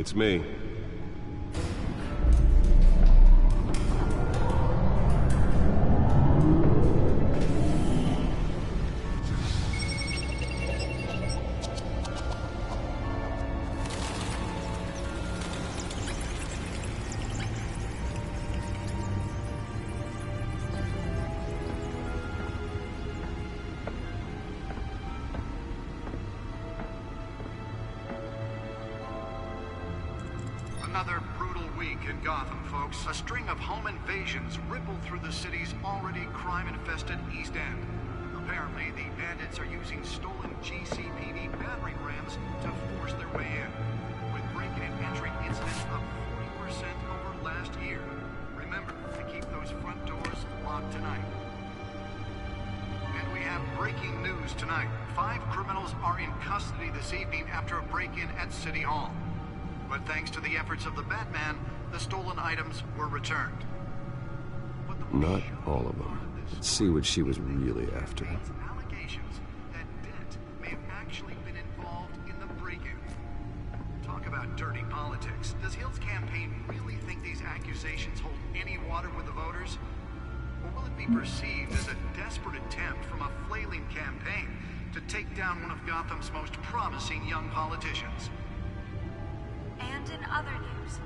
It's me. Another brutal week in Gotham, folks. A string of home invasions rippled through the city's already crime-infested East End. Apparently, the bandits are using stolen GCPD battering rams to force their way in, with break-in and entry incidents up 40% over last year. Remember to keep those front doors locked tonight. And we have breaking news tonight. 5 criminals are in custody this evening after a break-in at City Hall. But thanks to the efforts of the Batman, the stolen items were returned. Not all of them. Let's see what she was really after. Allegations that Dent may have actually been involved in the break-in. Talk about dirty politics. Does Hill's campaign really think these accusations hold any water with the voters? Or will it be perceived as a desperate attempt from a flailing campaign to take down one of Gotham's most promising young politicians? And in other news,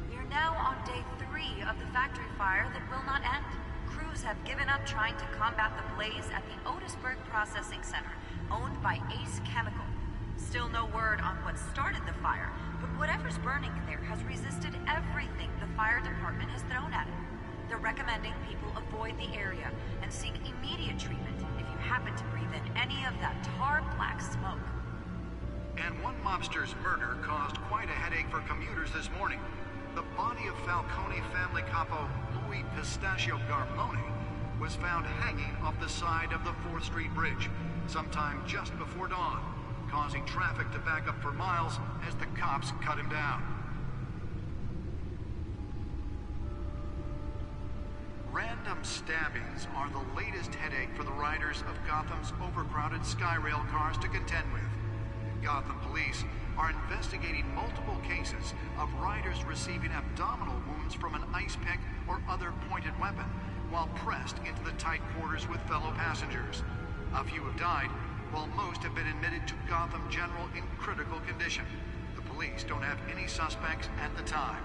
we are now on day 3 of the factory fire that will not end. Crews have given up trying to combat the blaze at the Otisburg Processing Center, owned by Ace Chemical. Still no word on what started the fire, but whatever's burning there has resisted everything the fire department has thrown at it. They're recommending people avoid the area and seek immediate treatment if you happen to breathe in any of that tar black smoke. And one mobster's murder caused quite a headache for commuters this morning. The body of Falcone family capo Louis Pistachio Garmone was found hanging off the side of the 4th Street Bridge sometime just before dawn, causing traffic to back up for miles as the cops cut him down. Random stabbings are the latest headache for the riders of Gotham's overcrowded Skyrail cars to contend with. Gotham police are investigating multiple cases of riders receiving abdominal wounds from an ice pick or other pointed weapon while pressed into the tight quarters with fellow passengers. A few have died, while most have been admitted to Gotham General in critical condition. The police don't have any suspects at the time.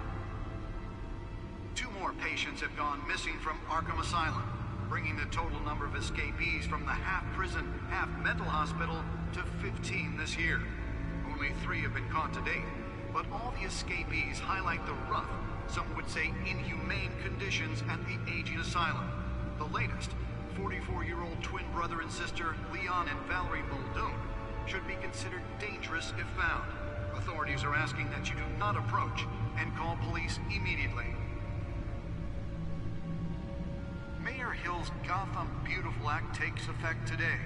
2 more patients have gone missing from Arkham Asylum, bringing the total number of escapees from the half-prison, half-mental hospital to 15 this year. Only 3 have been caught to date, but all the escapees highlight the rough, some would say inhumane conditions at the aging asylum. The latest, 44-year-old twin brother and sister Leon and Valerie Muldoon, should be considered dangerous if found. Authorities are asking that you do not approach and call police immediately. Mayor Hill's Gotham Beautiful Act takes effect today,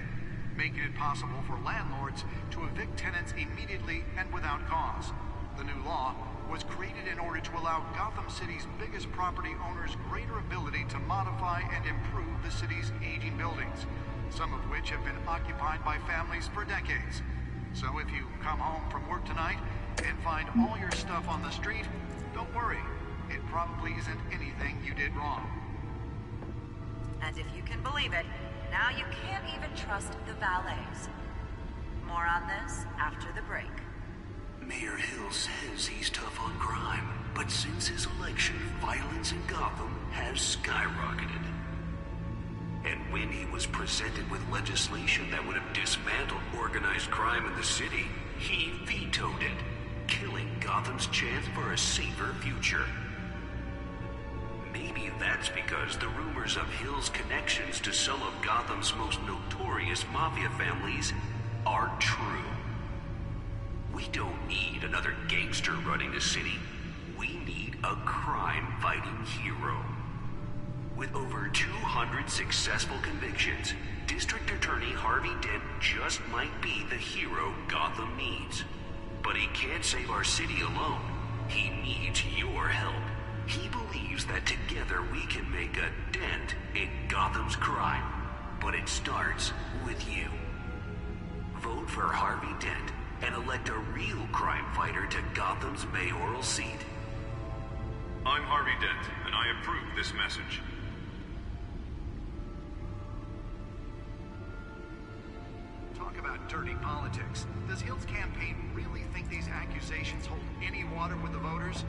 making it possible for landlords to evict tenants immediately and without cause. The new law was created in order to allow Gotham City's biggest property owners greater ability to modify and improve the city's aging buildings, some of which have been occupied by families for decades. So if you come home from work tonight and find all your stuff on the street, don't worry. It probably isn't anything you did wrong. And if you can believe it, now you can't even trust the valets. More on this after the break. Mayor Hill says he's tough on crime, but since his election, violence in Gotham has skyrocketed. And when he was presented with legislation that would have dismantled organized crime in the city, he vetoed it, killing Gotham's chance for a safer future. Maybe that's because the rumors of Hill's connections to some of Gotham's most notorious mafia families are true. We don't need another gangster running the city. We need a crime-fighting hero. With over 200 successful convictions, District Attorney Harvey Dent just might be the hero Gotham needs. But he can't save our city alone. He needs your help. He believes that together we can make a dent in Gotham's crime. But it starts with you. Vote for Harvey Dent and elect a real crime fighter to Gotham's mayoral seat. I'm Harvey Dent, and I approve this message. Talk about dirty politics. Does Hill's campaign really think these accusations hold any water with the voters?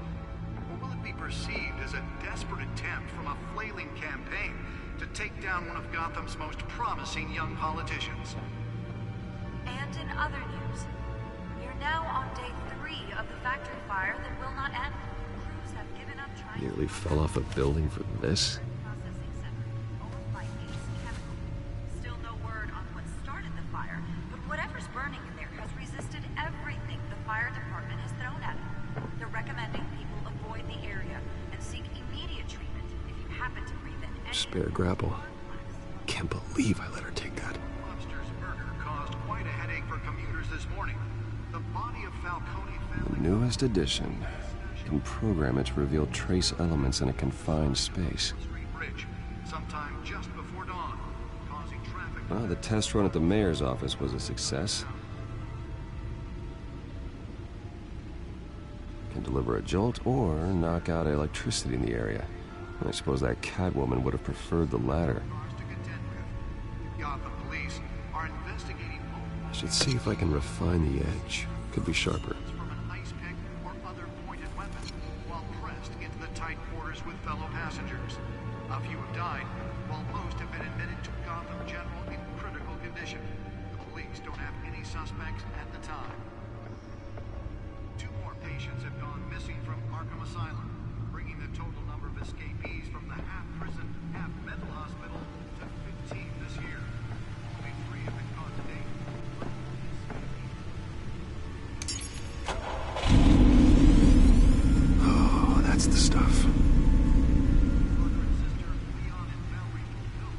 Or will it be perceived as a desperate attempt from a flailing campaign to take down one of Gotham's most promising young politicians? And in other news, you're now on day 3 of the factory fire that will not end. Crews have given up trying Nearly fell off a building for this. processing center owned by Ace Chemical. Still no word on what started the fire, but whatever's burning in there has resisted everything the fire department has thrown at it. They're recommending people avoid the area and seek immediate treatment if you happen to breathe in any Spare grapple. Can't believe I let her take that. Lobster's murder caused quite a headache for commuters this morning. The body of Falcone family... The newest edition. Can program it to reveal trace elements in a confined space. Street Bridge, sometime just before dawn, causing traffic... Well, the test run at the mayor's office was a success. Can deliver a jolt or knock out electricity in the area. I suppose that Catwoman would have preferred the latter. Cars to contend with. Gotham police are investigating I should see if I can refine the edge. Could be sharper. from an ice pick or other pointed weapon while pressed into the tight quarters with fellow passengers. A few have died, while most have been admitted to Gotham General in critical condition. The police don't have any suspects at the time. 2 more patients have gone missing from Arkham Asylum, bringing the total number of escapees from the half-prison, half-mental hospital to 15 this year. Only 3 have been caught to date. Oh, that's the stuff. Brother and sister Leon and Valerie Fulville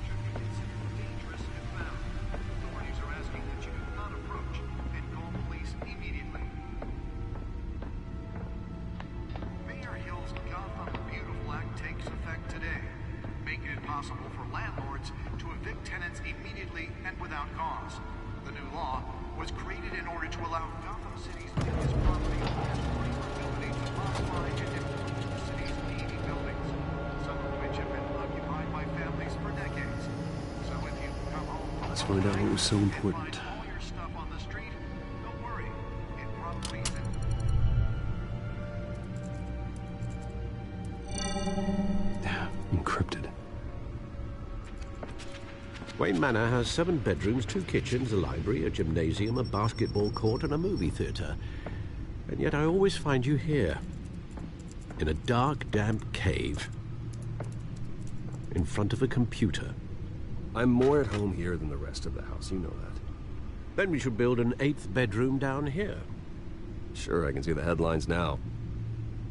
should be considered dangerous if found. Authorities are asking that you do not approach and call police immediately. Mayor Hill's Gotham Beautiful Act takes effect today, making it possible for landlords to evict tenants immediately and without cause. The new law was created in order to allow Gotham City's biggest property owners the ability to modify and improve the city's leading buildings, some of which have been occupied by families for decades. So if you come home from Let's find out what was so and important. find all your stuff on the street, don't worry. It probably Encrypted. Wayne Manor has 7 bedrooms, 2 kitchens, a library, a gymnasium, a basketball court, and a movie theatre. And yet I always find you here, in a dark, damp cave, in front of a computer. I'm more at home here than the rest of the house, you know that. Then we should build an 8th bedroom down here. Sure, I can see the headlines now.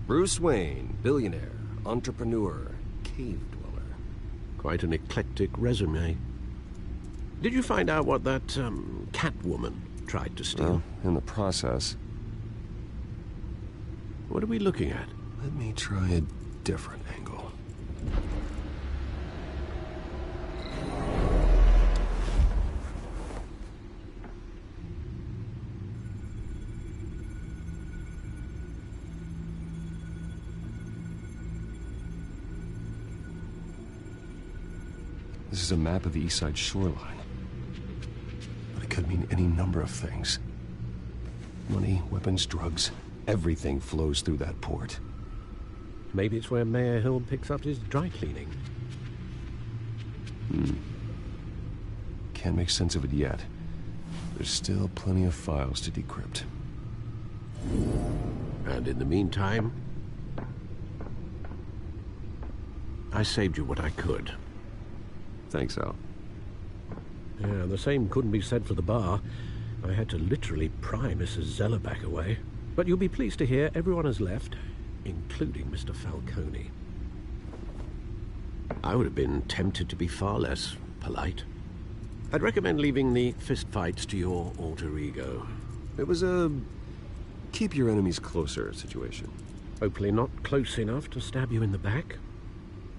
Bruce Wayne, billionaire, entrepreneur, cave dweller. Quite an eclectic resume. Did you find out what that, Catwoman tried to steal? Well, in the process, What are we looking at? let me try a different angle. This is a map of the East Side shoreline. But it could mean any number of things. Money, weapons, drugs, everything flows through that port. Maybe it's where Mayor Hill picks up his dry cleaning. Can't make sense of it yet. There's still plenty of files to decrypt. And in the meantime, I saved you what I could. Thanks, Al. Yeah, the same couldn't be said for the bar. I had to literally pry Mrs. Zeller back away. But you'll be pleased to hear everyone has left, including Mr. Falcone. I would have been tempted to be far less polite. I'd recommend leaving the fistfights to your alter ego. It was a keep your enemies closer situation. Hopefully not close enough to stab you in the back.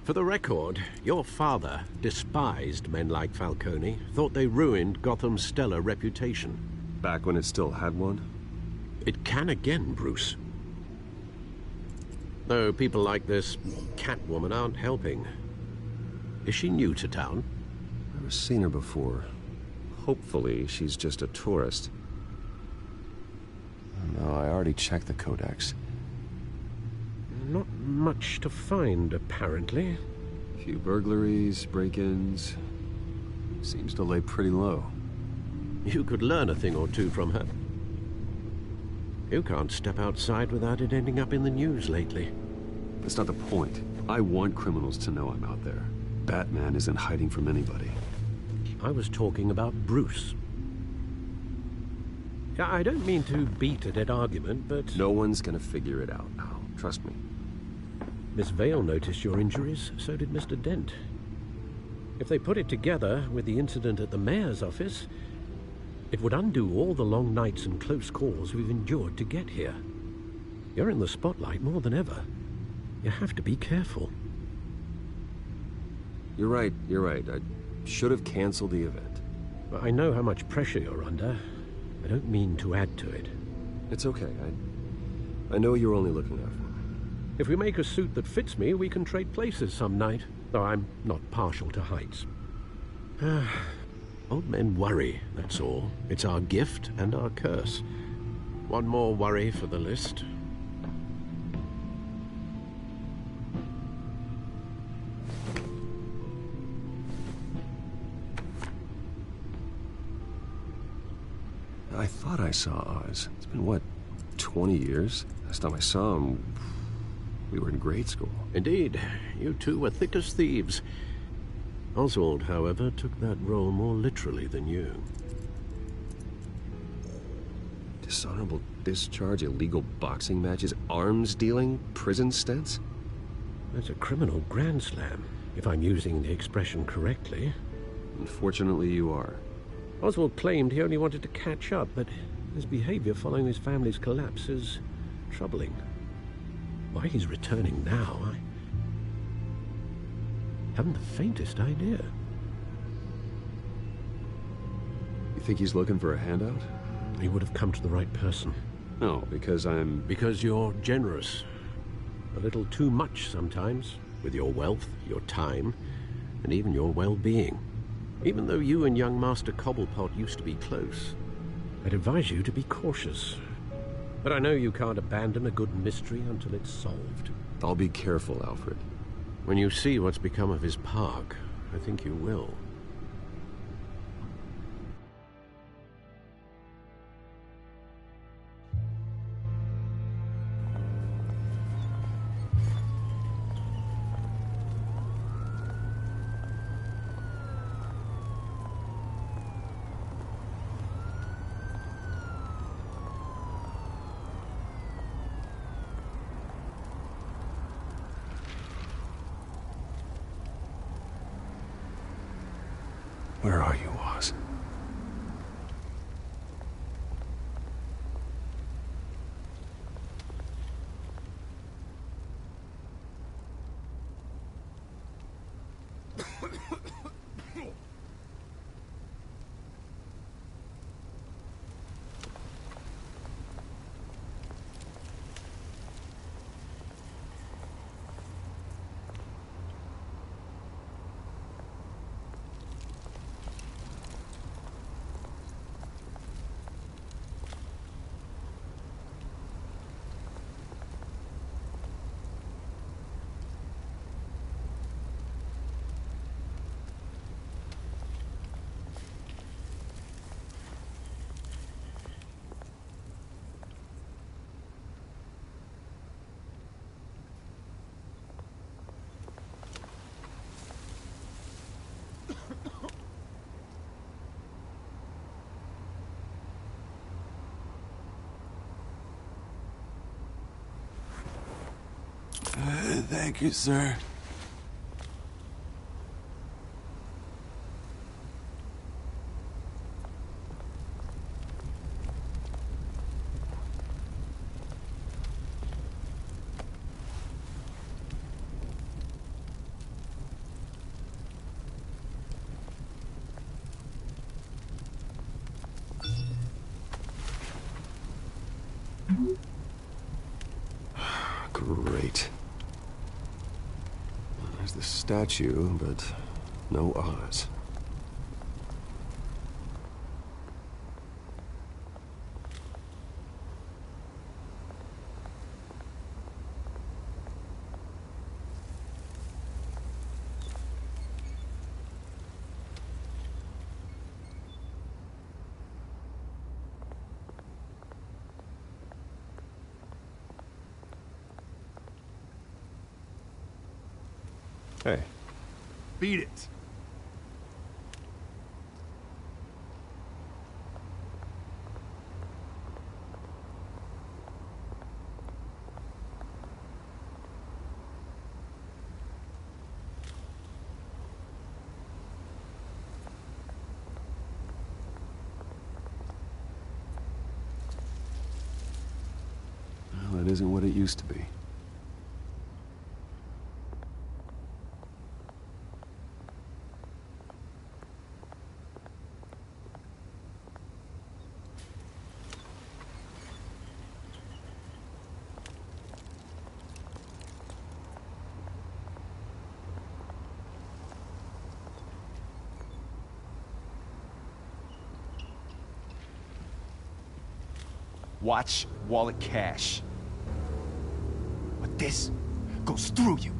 For the record, your father despised men like Falcone, thought they ruined Gotham's stellar reputation. Back when it still had one? It can again, Bruce. Though people like this Catwoman aren't helping. Is she new to town? Never seen her before. Hopefully, she's just a tourist. No, I already checked the codex. Not much to find, apparently. A few burglaries, break-ins. Seems to lay pretty low. You could learn a thing or two from her. You can't step outside without it ending up in the news lately. That's not the point. I want criminals to know I'm out there. Batman isn't hiding from anybody. I was talking about Bruce. Yeah, I don't mean to beat a dead argument, but... No one's gonna figure it out now. Trust me. Miss Vale noticed your injuries, so did Mr. Dent. If they put it together with the incident at the mayor's office, it would undo all the long nights and close calls we've endured to get here. You're in the spotlight more than ever. You have to be careful. You're right. I should have canceled the event. But I know how much pressure you're under. I don't mean to add to it. It's okay. I know you're only looking out for me. If we make a suit that fits me, we can trade places some night, though I'm not partial to heights. Old men worry, that's all. It's our gift and our curse. One more worry for the list. I thought I saw Oz. It's been, what, 20 years? Last time I saw him, we were in grade school. Indeed. You two were thick as thieves. Oswald, however, took that role more literally than you. Dishonorable discharge, illegal boxing matches, arms dealing, prison stints? That's a criminal grand slam, if I'm using the expression correctly. Unfortunately, you are. Oswald claimed he only wanted to catch up, but his behavior following his family's collapse is troubling. Why he's returning now, I haven't the faintest idea. You think he's looking for a handout? He would have come to the right person. No, because I'm... Because you're generous. A little too much sometimes, with your wealth, your time, and even your well-being. Even though you and young Master Cobblepot used to be close, I'd advise you to be cautious. But I know you can't abandon a good mystery until it's solved. I'll be careful, Alfred. When you see what's become of his park, I think you will. Where are you, Oz? Thank you, sir. There's the statue, but no Oz. Hey. Beat it. Well, that isn't what it used to be. Watch wallet cash. But this goes through you.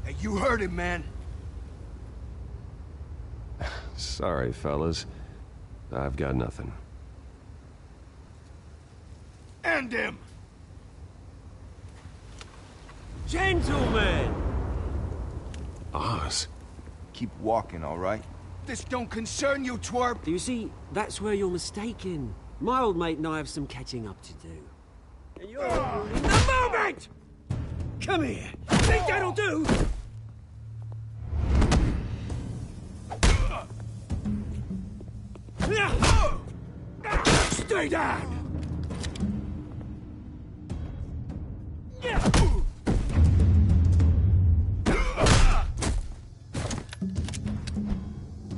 Hey, you heard it, man. Sorry, fellas. I've got nothing. End him! Gentlemen! Oz? Keep walking, all right? This don't concern you, twerp! Do you see, that's where you're mistaken. My old mate and I have some catching up to do. And you're ruining the moment! Come here! Think that'll do? Stay down!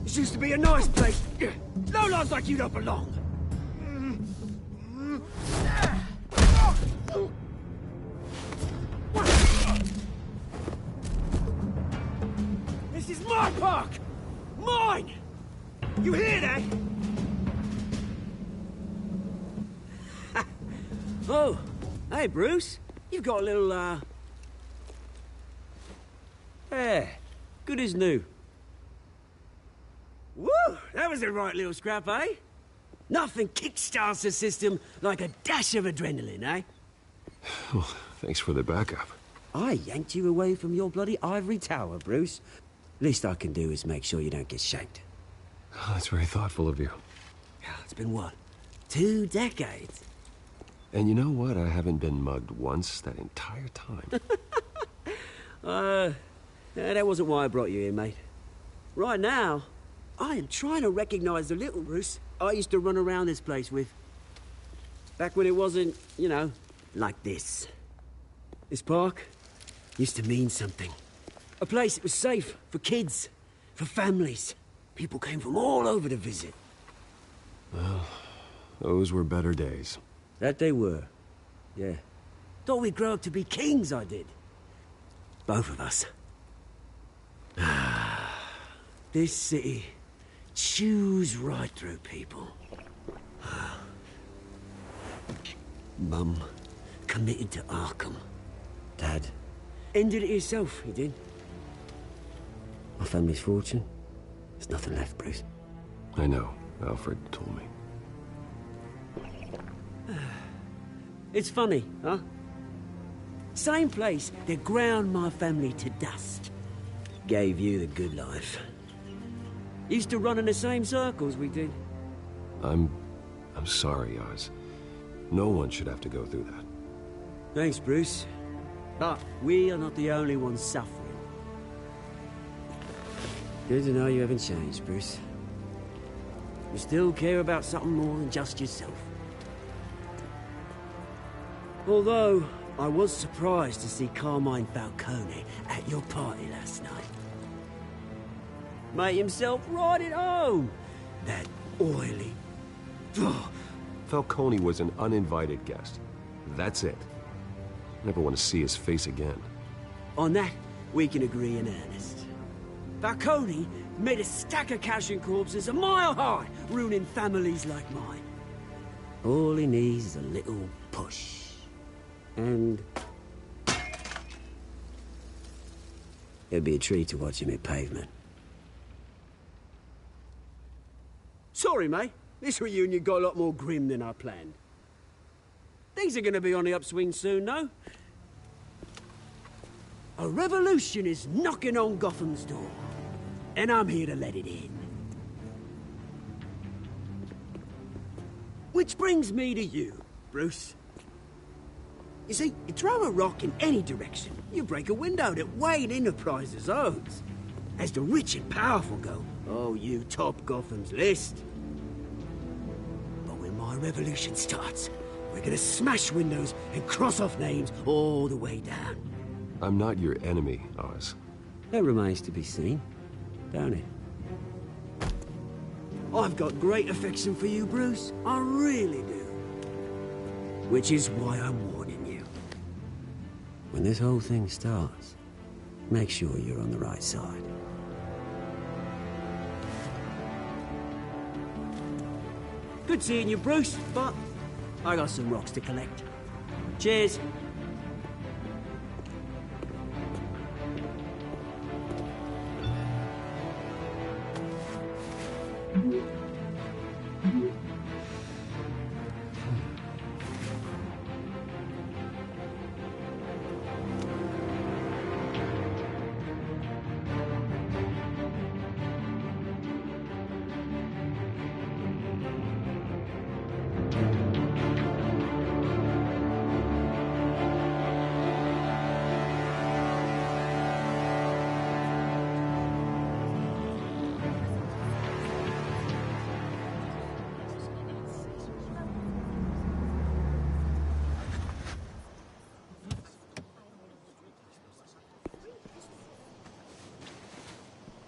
This used to be a nice place. Lowlifes like you don't belong. This is my park! Mine! You hear that? Oh, hey, Bruce. You've got a little, yeah, good as new. Woo! That was a right little scrap, eh? Nothing kickstarts the system like a dash of adrenaline, eh? Well, thanks for the backup. I yanked you away from your bloody ivory tower, Bruce. Least I can do is make sure you don't get shanked. Oh, that's very thoughtful of you. It's been what? 2 decades? And you know what? I haven't been mugged once that entire time. That wasn't why I brought you here, mate. Right now, I am trying to recognize the little Bruce I used to run around this place with. Back when it wasn't, you know, like this. This park used to mean something. A place that was safe for kids, for families. People came from all over to visit. Well, those were better days. That they were. Yeah. Thought we'd grow up to be kings, I did. Both of us. This city chews right through people. Mum committed to Arkham. Dad ended it himself, he did. My family's fortune, there's nothing left, Bruce. I know. Alfred told me. It's funny, huh? Same place that ground my family to dust. Gave you the good life. Used to run in the same circles we did. I'm sorry, Oz. No one should have to go through that. Thanks, Bruce. But we are not the only ones suffering. Good to know you haven't changed, Bruce. You still care about something more than just yourself. Although, I was surprised to see Carmine Falcone at your party last night. Made himself right at home. That oily... Falcone was an uninvited guest. That's it. Never want to see his face again. On that, we can agree in earnest. Barconi made a stack of casual corpses a mile high, ruining families like mine. All he needs is a little push. And... it'd be a treat to watch him hit pavement. Sorry, mate. This reunion got a lot more grim than I planned. Things are gonna be on the upswing soon, though. A revolution is knocking on Gotham's door, and I'm here to let it in. Which brings me to you, Bruce. You see, you throw a rock in any direction, you break a window that Wayne Enterprises owns. As the rich and powerful go, oh, you top Gotham's list. But when my revolution starts, we're gonna smash windows and cross off names all the way down. I'm not your enemy, Oz. That remains to be seen, don't it? I've got great affection for you, Bruce. I really do. Which is why I'm warning you. When this whole thing starts, make sure you're on the right side. Good seeing you, Bruce, but I got some rocks to collect. Cheers.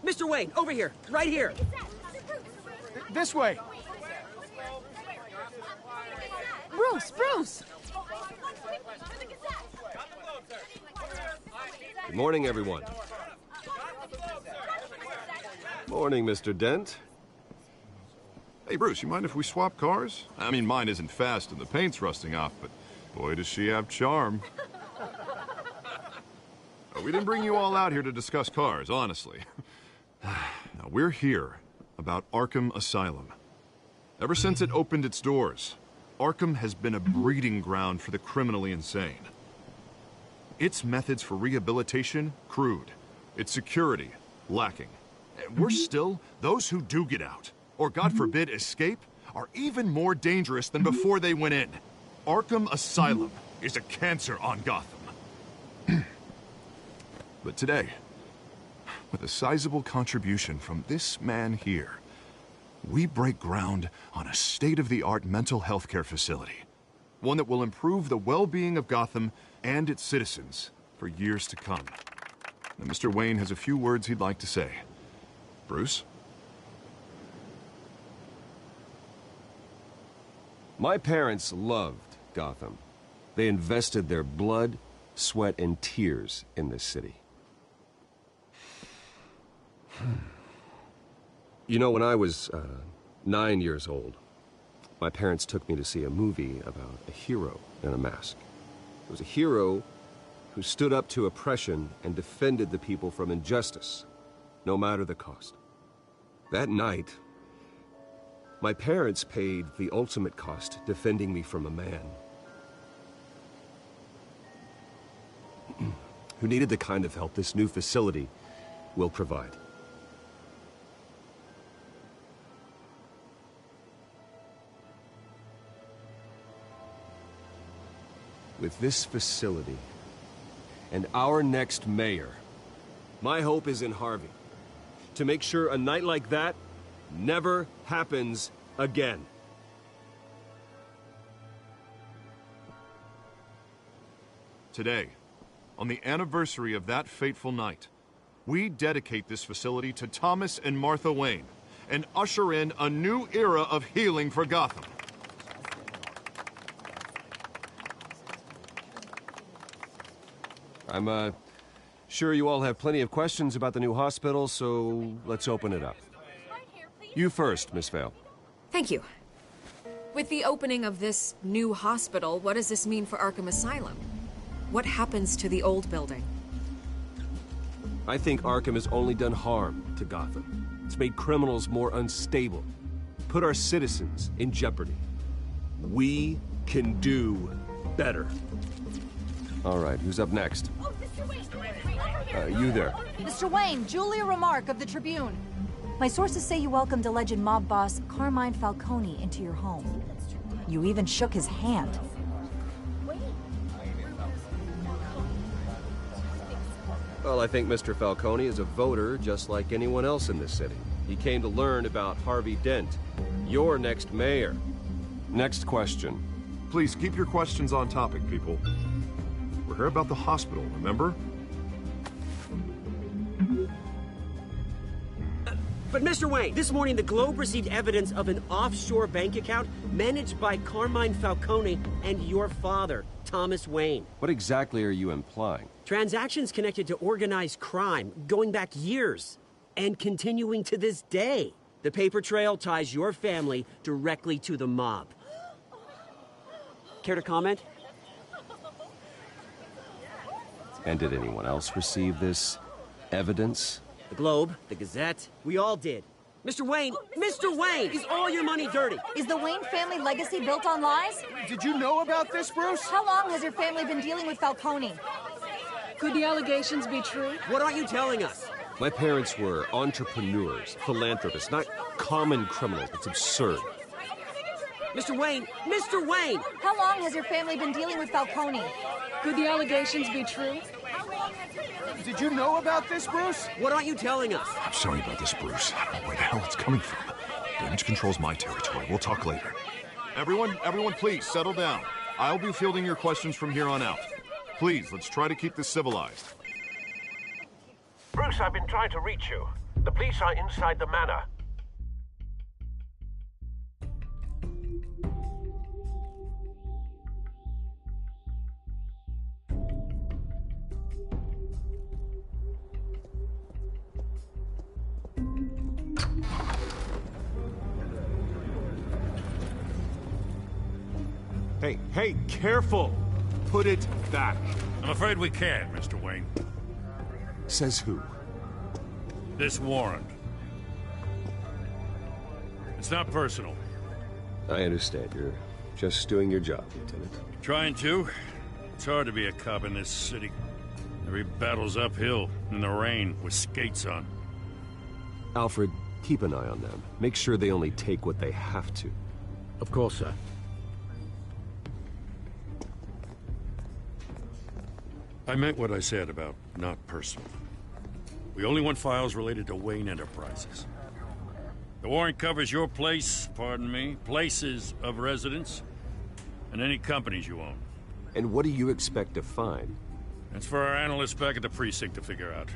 Mr. Wayne, over here, right here. This way. Bruce! Good morning, everyone. Morning, Mr. Dent. Hey, Bruce, you mind if we swap cars? I mean, mine isn't fast and the paint's rusting off, but boy, does she have charm. We didn't bring you all out here to discuss cars, honestly. Now, we're here about Arkham Asylum. Ever since it opened its doors, Arkham has been a breeding ground for the criminally insane. Its methods for rehabilitation, crude. Its security, lacking. And worse still, those who do get out, or God forbid escape, are even more dangerous than before they went in. Arkham Asylum is a cancer on Gotham. But today, with a sizable contribution from this man here, we break ground on a state-of-the-art mental health care facility. One that will improve the well-being of Gotham and its citizens for years to come. Now, Mr. Wayne has a few words he'd like to say. Bruce? My parents loved Gotham. They invested their blood, sweat, and tears in this city. You know, when I was 9 years old, my parents took me to see a movie about a hero in a mask. It was a hero who stood up to oppression and defended the people from injustice, no matter the cost. That night, my parents paid the ultimate cost defending me from a man who needed the kind of help this new facility will provide. With this facility and our next mayor, my hope is in Harvey. To make sure a night like that never happens again. Today, on the anniversary of that fateful night, we dedicate this facility to Thomas and Martha Wayne and usher in a new era of healing for Gotham. I'm, sure you all have plenty of questions about the new hospital, so let's open it up. You first, Miss Vale. Thank you. With the opening of this new hospital, what does this mean for Arkham Asylum? What happens to the old building? I think Arkham has only done harm to Gotham. It's made criminals more unstable, put our citizens in jeopardy. We can do better. All right, who's up next? Oh, Mr. Wayne! You there. Mr. Wayne, Julia Remark of the Tribune. My sources say you welcomed alleged mob boss Carmine Falcone into your home. You even shook his hand. Well, I think Mr. Falcone is a voter just like anyone else in this city. He came to learn about Harvey Dent, your next mayor. Next question. Please keep your questions on topic, people. We're here about the hospital, remember? But Mr. Wayne, this morning the Globe received evidence of an offshore bank account managed by Carmine Falcone and your father, Thomas Wayne. What exactly are you implying? Transactions connected to organized crime going back years and continuing to this day. The paper trail ties your family directly to the mob. Care to comment? And did anyone else receive this evidence? The Globe, the Gazette, we all did. Mr. Wayne, is all your money dirty? Is the Wayne family legacy built on lies? Did you know about this, Bruce? How long has your family been dealing with Falcone? Could the allegations be true? What aren't you telling us? My parents were entrepreneurs, philanthropists, not common criminals. It's absurd. Mr. Wayne! How long has your family been dealing with Falcone? Could the allegations be true? Did you know about this, Bruce? What aren't you telling us? I'm sorry about this, Bruce. I don't know where the hell it's coming from. Damage control's my territory. We'll talk later. Everyone, please, settle down. I'll be fielding your questions from here on out. Please, let's try to keep this civilized. Bruce, I've been trying to reach you. The police are inside the manor. Hey, careful! Put it back. I'm afraid we can't, Mr. Wayne. Says who? This warrant. It's not personal. I understand. You're just doing your job, Lieutenant. Trying to. It's hard to be a cop in this city. Every battle's uphill, in the rain, with skates on. Alfred, keep an eye on them. Make sure they only take what they have to. Of course, sir. I meant what I said about not personal. We only want files related to Wayne Enterprises. The warrant covers your place, pardon me, places of residence, and any companies you own. And what do you expect to find? That's for our analysts back at the precinct to figure out.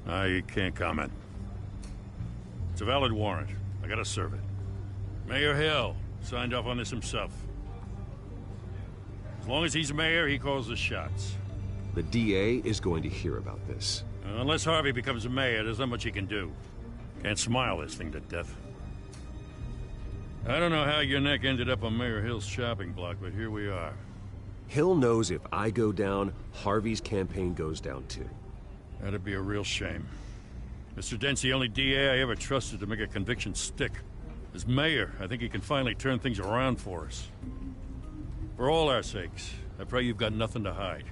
I can't comment. It's a valid warrant. I gotta serve it. Mayor Hill signed off on this himself. As long as he's mayor, he calls the shots. The DA is going to hear about this. Unless Harvey becomes a mayor, there's not much he can do. Can't smile this thing to death. I don't know how your neck ended up on Mayor Hill's shopping block, but here we are. Hill knows if I go down, Harvey's campaign goes down too. That'd be a real shame. Mr. Dent's the only DA I ever trusted to make a conviction stick. As mayor, I think he can finally turn things around for us. For all our sakes, I pray you've got nothing to hide.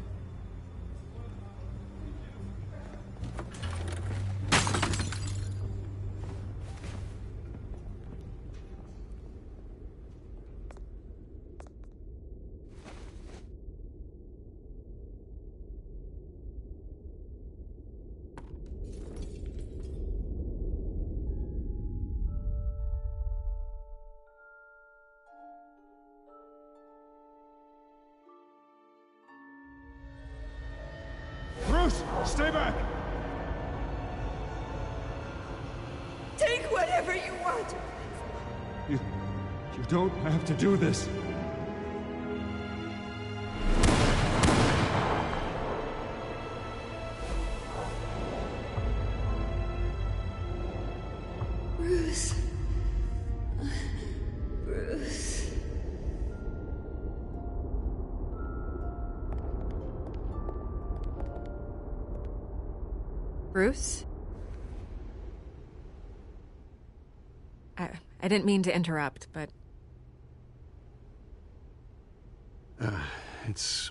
Bruce, stay back! Take whatever you want. You don't have to do this. Bruce? I didn't mean to interrupt, but... It's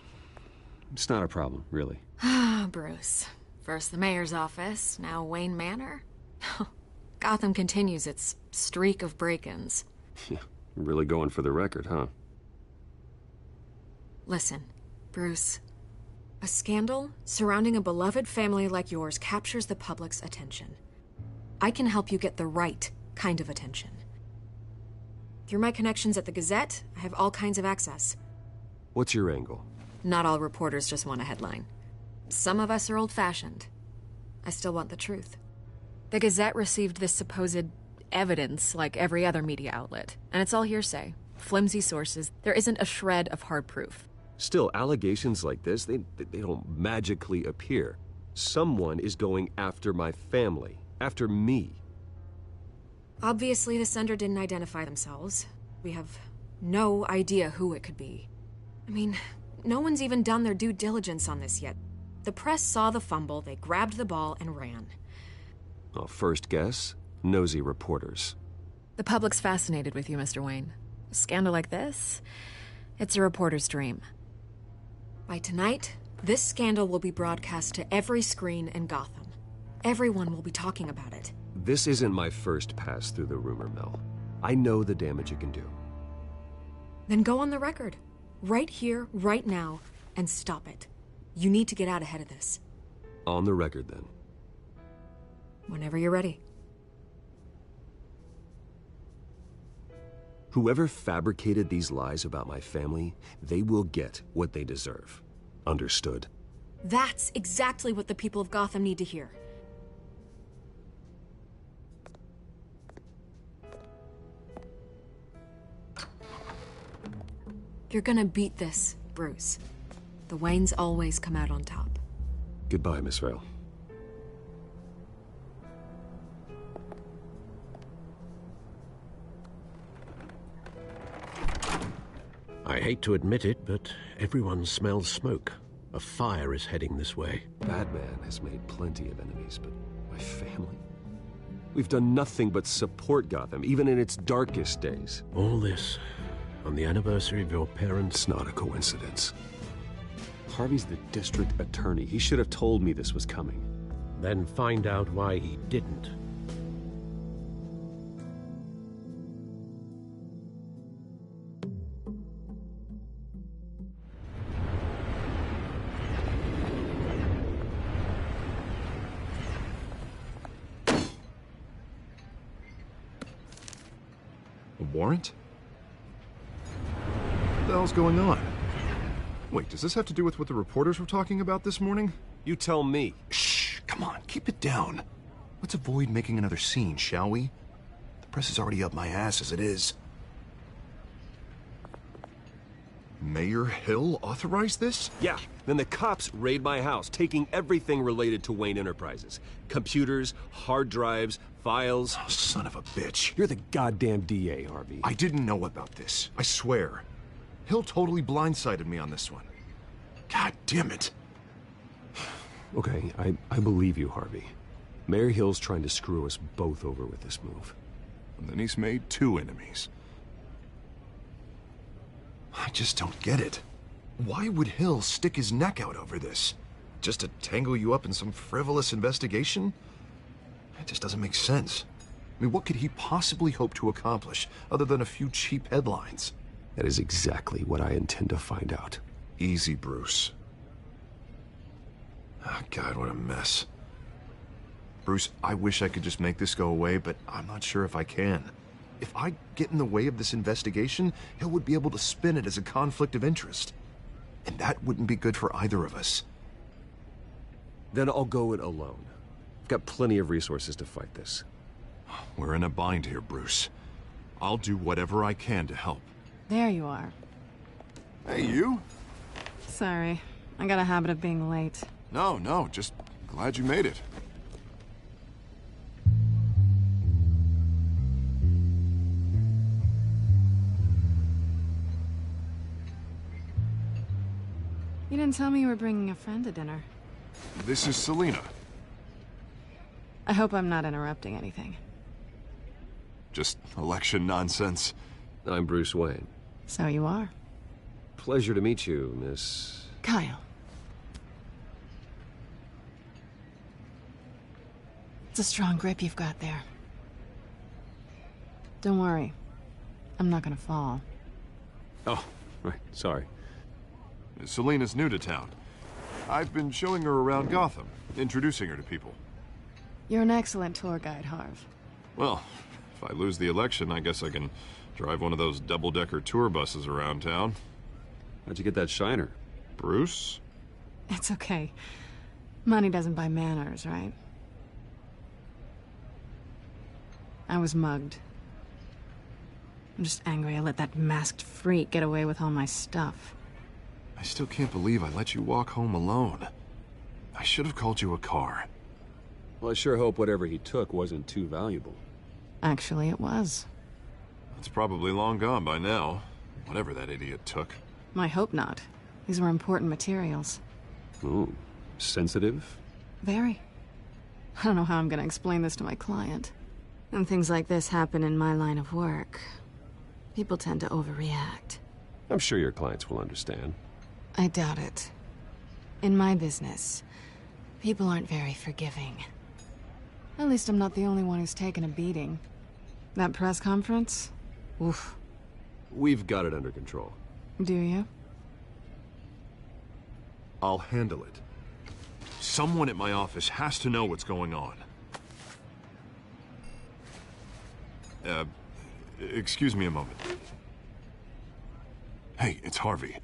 not a problem, really. Ah, Bruce. First the mayor's office, now Wayne Manor. Gotham continues its streak of break-ins. Yeah, really going for the record, huh? Listen, Bruce. A scandal surrounding a beloved family like yours captures the public's attention. I can help you get the right kind of attention. Through my connections at the Gazette, I have all kinds of access. What's your angle? Not all reporters just want a headline. Some of us are old-fashioned. I still want the truth. The Gazette received this supposed evidence like every other media outlet, and it's all hearsay. Flimsy sources. There isn't a shred of hard proof. Still, allegations like this, they don't magically appear. Someone is going after my family, after me. Obviously, the sender didn't identify themselves. We have no idea who it could be. I mean, no one's even done their due diligence on this yet. The press saw the fumble, they grabbed the ball and ran. Well, first guess, nosy reporters. The public's fascinated with you, Mr. Wayne. A scandal like this, it's a reporter's dream. By tonight, this scandal will be broadcast to every screen in Gotham. Everyone will be talking about it. This isn't my first pass through the rumor mill. I know the damage it can do. Then go on the record. Right here, right now, and stop it. You need to get out ahead of this. On the record, then. Whenever you're ready. Whoever fabricated these lies about my family, they will get what they deserve. Understood? That's exactly what the people of Gotham need to hear. You're gonna beat this, Bruce. The Waynes always come out on top. Goodbye, Miss Vale. I hate to admit it, but everyone smells smoke. A fire is heading this way. Batman has made plenty of enemies, but my family? We've done nothing but support Gotham, even in its darkest days. All this on the anniversary of your parents'... It's not a coincidence. Harvey's the district attorney. He should have told me this was coming. Then find out why he didn't. A warrant? What the hell's going on? Wait, does this have to do with what the reporters were talking about this morning? You tell me. Shh, come on, keep it down. Let's avoid making another scene, shall we? The press is already up my ass as it is. Mayor Hill authorized this? Yeah, then the cops raid my house, taking everything related to Wayne Enterprises. Computers, hard drives, files. Oh, son of a bitch. You're the goddamn DA, Harvey. I didn't know about this, I swear. Hill totally blindsided me on this one. God damn it. Okay, I believe you, Harvey. Mayor Hill's trying to screw us both over with this move. And then he's made 2 enemies. I just don't get it. Why would Hill stick his neck out over this? Just to tangle you up in some frivolous investigation? It just doesn't make sense. I mean, what could he possibly hope to accomplish other than a few cheap headlines? That is exactly what I intend to find out. Easy, Bruce. Oh, God, what a mess. Bruce, I wish I could just make this go away, but I'm not sure if I can. If I get in the way of this investigation, Hill would be able to spin it as a conflict of interest. And that wouldn't be good for either of us. Then I'll go it alone. I've got plenty of resources to fight this. We're in a bind here, Bruce. I'll do whatever I can to help. There you are. Hey, you? Sorry. I got a habit of being late. No, just glad you made it. You didn't tell me you were bringing a friend to dinner. This is Selina. I hope I'm not interrupting anything. Just election nonsense. I'm Bruce Wayne. So you are. Pleasure to meet you, Miss... Kyle. It's a strong grip you've got there. Don't worry. I'm not gonna fall. Oh, right. Sorry. Selena's new to town. I've been showing her around Gotham, introducing her to people. You're an excellent tour guide, Harv. Well, if I lose the election, I guess I can drive one of those double-decker tour buses around town. How'd you get that shiner? Bruce? It's okay. Money doesn't buy manners, right? I was mugged. I'm just angry I let that masked freak get away with all my stuff. I still can't believe I let you walk home alone. I should have called you a car. Well, I sure hope whatever he took wasn't too valuable. Actually, it was. It's probably long gone by now, whatever that idiot took. I hope not. These were important materials. Ooh, sensitive? Very. I don't know how I'm gonna explain this to my client. When things like this happen in my line of work, people tend to overreact. I'm sure your clients will understand. I doubt it. In my business, people aren't very forgiving. At least I'm not the only one who's taken a beating. That press conference? Oof. We've got it under control. Do you? I'll handle it. Someone at my office has to know what's going on. Excuse me a moment. Hey, it's Harvey.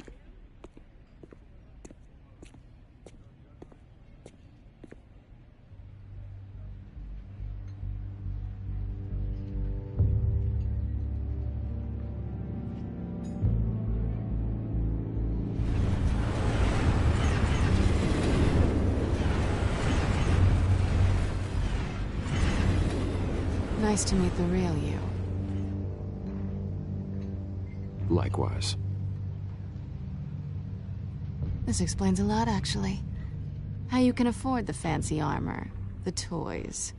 Nice to meet the real you. Likewise. This explains a lot, actually. How you can afford the fancy armor, the toys.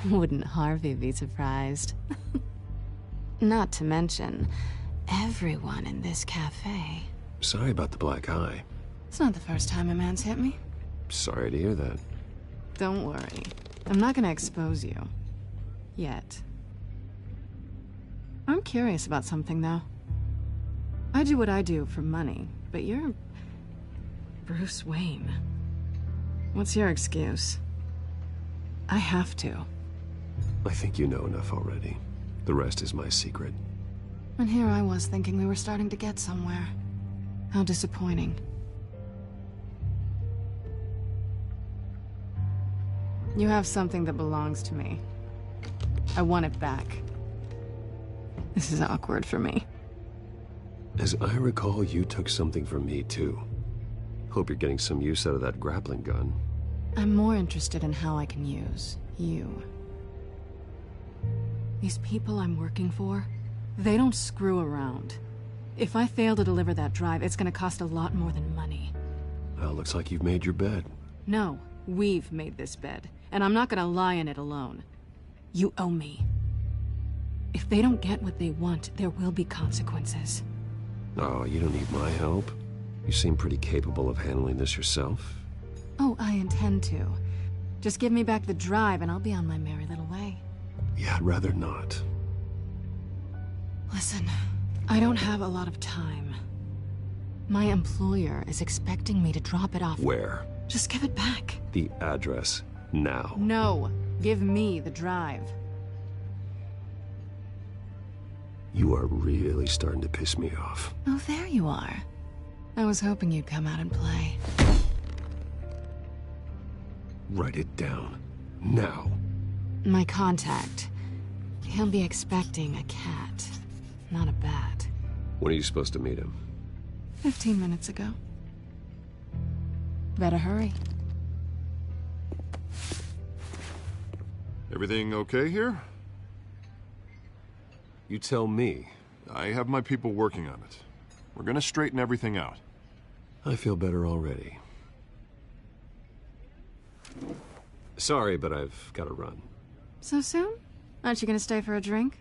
Wouldn't Harvey be surprised? Not to mention, everyone in this cafe. Sorry about the black eye. It's not the first time a man's hit me. Sorry to hear that. Don't worry. I'm not gonna expose you. Yet. I'm curious about something, though. I do what I do for money, but you're... Bruce Wayne. What's your excuse? I have to. I think you know enough already. The rest is my secret. And here I was thinking we were starting to get somewhere. How disappointing. You have something that belongs to me. I want it back. This is awkward for me. As I recall, you took something from me, too. Hope you're getting some use out of that grappling gun. I'm more interested in how I can use you. These people I'm working for, they don't screw around. If I fail to deliver that drive, it's gonna cost a lot more than money. Well, looks like you've made your bed. No, we've made this bed, and I'm not gonna lie in it alone. You owe me. If they don't get what they want, there will be consequences. Oh, you don't need my help. You seem pretty capable of handling this yourself. Oh, I intend to. Just give me back the drive and I'll be on my merry little way. Yeah, I'd rather not. Listen, I don't have a lot of time. My employer is expecting me to drop it off. Where? Just give it back. The address, now. No, give me the drive. You are really starting to piss me off. Oh, there you are. I was hoping you'd come out and play. Write it down. Now. My contact. He'll be expecting a cat, not a bat. When are you supposed to meet him? 15 minutes ago. Better hurry. Everything okay here? You tell me. I have my people working on it. We're gonna straighten everything out. I feel better already. Sorry, but I've got to run. So soon? Aren't you gonna stay for a drink?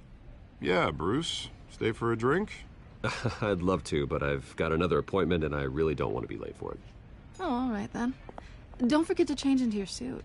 Yeah, Bruce. Stay for a drink? I'd love to, but I've got another appointment and I really don't want to be late for it. Oh, all right then. Don't forget to change into your suit.